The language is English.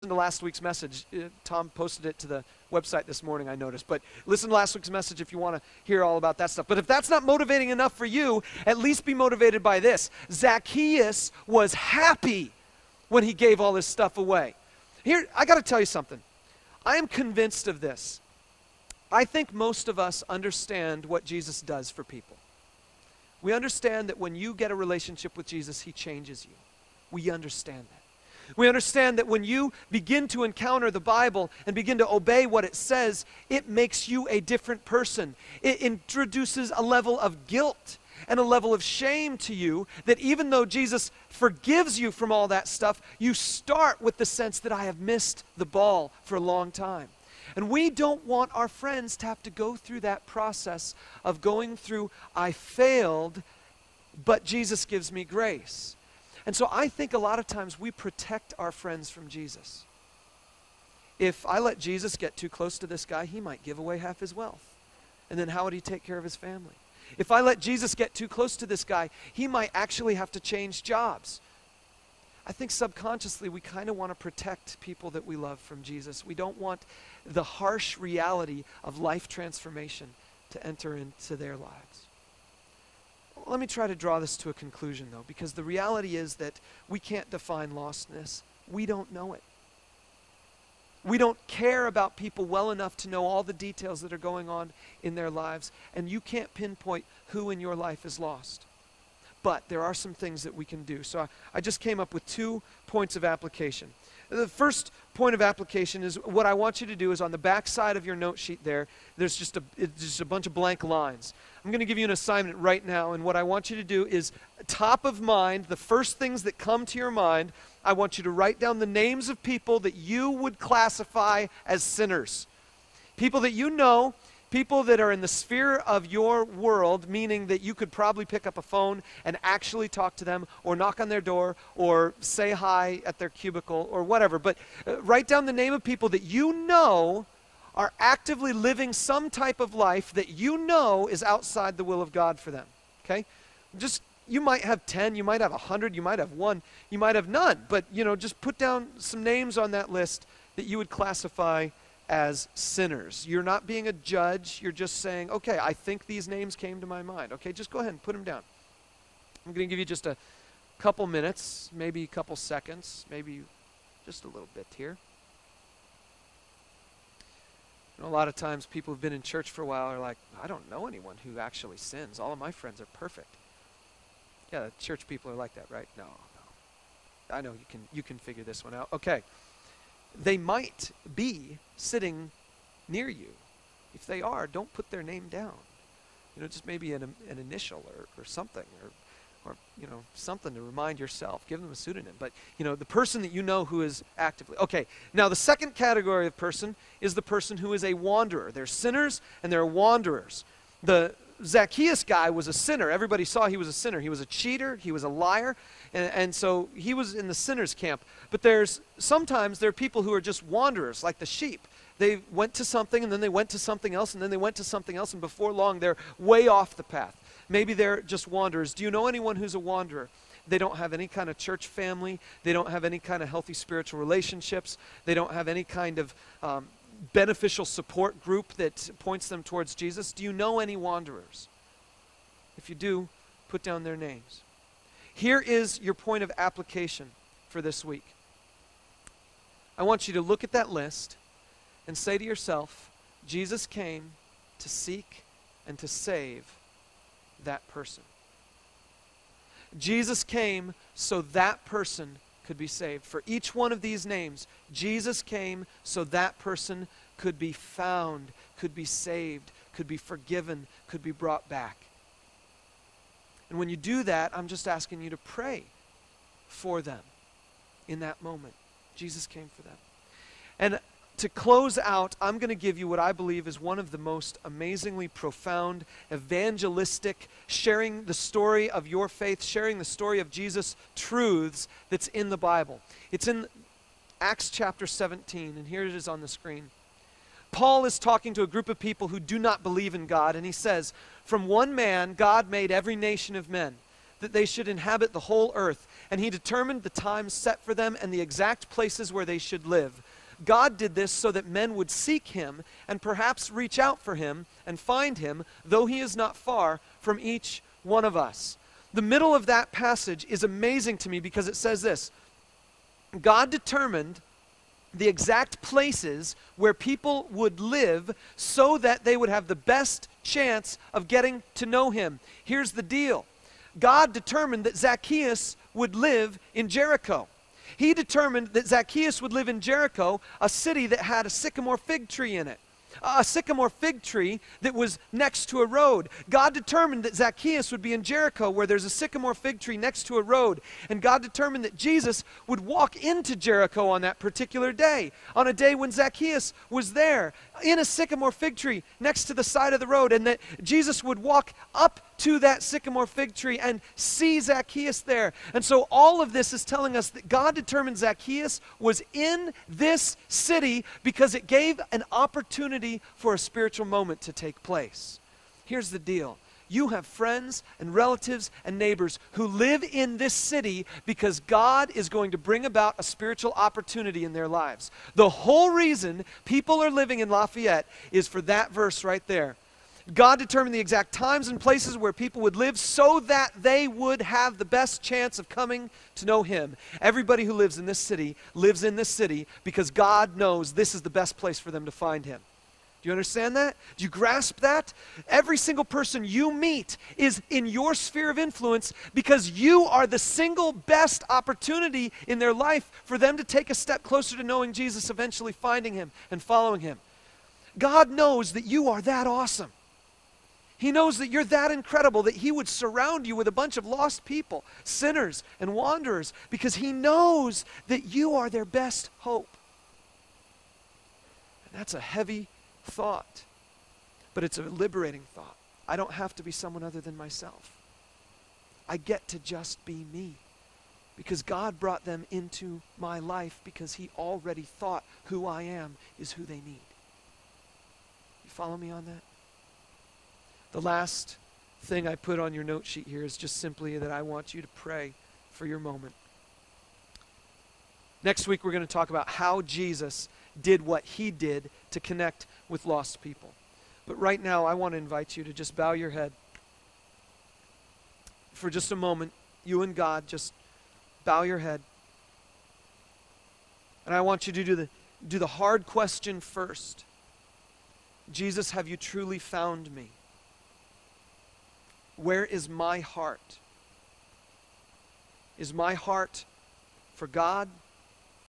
to last week's message. Tom posted it to the website this morning, I noticed. But listen to last week's message if you want to hear all about that stuff. But if that's not motivating enough for you, at least be motivated by this. Zacchaeus was happy when he gave all his stuff away. Here, I got to tell you something. I am convinced of this. I think most of us understand what Jesus does for people. We understand that when you get a relationship with Jesus, he changes you. We understand that. We understand that when you begin to encounter the Bible and begin to obey what it says, it makes you a different person. It introduces a level of guilt and a level of shame to you that even though Jesus forgives you from all that stuff, you start with the sense that I have missed the ball for a long time. And we don't want our friends to have to go through that process of going through, I failed, but Jesus gives me grace. And so I think a lot of times we protect our friends from Jesus. If I let Jesus get too close to this guy, he might give away half his wealth. And then how would he take care of his family? If I let Jesus get too close to this guy, he might actually have to change jobs. I think subconsciously we kind of want to protect people that we love from Jesus. We don't want the harsh reality of life transformation to enter into their lives. Let me try to draw this to a conclusion, though, because the reality is that we can't define lostness. We don't know it. We don't care about people well enough to know all the details that are going on in their lives, and you can't pinpoint who in your life is lost. But there are some things that we can do. So I just came up with 2 points of application. The first point of application is what I want you to do is on the back side of your note sheet there, there's just a bunch of blank lines. I'm going to give you an assignment right now, and what I want you to do is top of mind, the first things that come to your mind, I want you to write down the names of people that you would classify as sinners. People that you know, people that are in the sphere of your world, meaning that you could probably pick up a phone and actually talk to them or knock on their door or say hi at their cubicle or whatever. But write down the name of people that you know are actively living some type of life that you know is outside the will of God for them. Okay? You might have 10, you might have 100, you might have 1, you might have none. But, just put down some names on that list that you would classify as sinners. You're not being a judge. You're just saying, okay, I think these names came to my mind. Okay, just go ahead and put them down. I'm going to give you just a couple minutes, maybe a couple seconds, maybe just a little bit here. A lot of times people who've been in church for a while are like, I don't know anyone who actually sins. All of my friends are perfect. Yeah, church people are like that, right? No. I know you can figure this one out. Okay. They might be sitting near you. If they are, don't put their name down. Just maybe an initial or something, or something to remind yourself. Give them a pseudonym. But, the person that you know who is actively. Okay, now the second category of person is the person who is a wanderer. They're sinners and they're wanderers. The Zacchaeus guy was a sinner. Everybody saw he was a sinner. He was a cheater. He was a liar. And so he was in the sinner's camp. But sometimes there are people who are just wanderers, like the sheep. They went to something, and then they went to something else, and then they went to something else, and before long they're way off the path. Maybe they're just wanderers. Do you know anyone who's a wanderer? They don't have any kind of church family. They don't have any kind of healthy spiritual relationships. They don't have any kind of beneficial support group that points them towards Jesus. Do you know any wanderers? If you do, put down their names. Here is your point of application for this week. I want you to look at that list and say to yourself, Jesus came to seek and to save that person. Jesus came so that person could be saved. For each one of these names, Jesus came so that person could be found, could be saved, could be forgiven, could be brought back. And when you do that, I'm just asking you to pray for them in that moment. Jesus came for them. And to close out, I'm going to give you what I believe is one of the most amazingly profound, evangelistic, sharing the story of your faith, sharing the story of Jesus' truths that's in the Bible. It's in Acts chapter 17, and here it is on the screen. Paul is talking to a group of people who do not believe in God, and he says, "From one man God made every nation of men, that they should inhabit the whole earth. and he determined the times set for them and the exact places where they should live. God did this so that men would seek him and perhaps reach out for him and find him, though he is not far from each one of us. The middle of that passage is amazing to me because it says this: God determined the exact places where people would live so that they would have the best chance of getting to know him. Here's the deal. God determined that Zacchaeus would live in Jericho. He determined that Zacchaeus would live in Jericho, a city that had a sycamore fig tree in it. A sycamore fig tree that was next to a road. God determined that Zacchaeus would be in Jericho where there's a sycamore fig tree next to a road. And God determined that Jesus would walk into Jericho on that particular day, on a day when Zacchaeus was there, in a sycamore fig tree next to the side of the road, and that Jesus would walk up to that sycamore fig tree and see Zacchaeus there. And so all of this is telling us that God determined Zacchaeus was in this city because it gave an opportunity for a spiritual moment to take place. Here's the deal. You have friends and relatives and neighbors who live in this city because God is going to bring about a spiritual opportunity in their lives. The whole reason people are living in Lafayette is for that verse right there. God determined the exact times and places where people would live so that they would have the best chance of coming to know him. Everybody who lives in this city lives in this city because God knows this is the best place for them to find him. Do you understand that? Do you grasp that? Every single person you meet is in your sphere of influence because you are the single best opportunity in their life for them to take a step closer to knowing Jesus, eventually finding him and following him. God knows that you are that awesome. He knows that you're that incredible that he would surround you with a bunch of lost people, sinners and wanderers, because he knows that you are their best hope. And that's a heavy thought, but it's a liberating thought. I don't have to be someone other than myself. I get to just be me because God brought them into my life because he already thought who I am is who they need. You follow me on that? The last thing I put on your note sheet here is just simply that I want you to pray for your moment. Next week we're going to talk about how Jesus did what he did to connect with lost people. But right now I want to invite you to just bow your head. For just a moment, you and God, just bow your head. And I want you to do the hard question first. Jesus, have you truly found me? Where is my heart? Is my heart for God?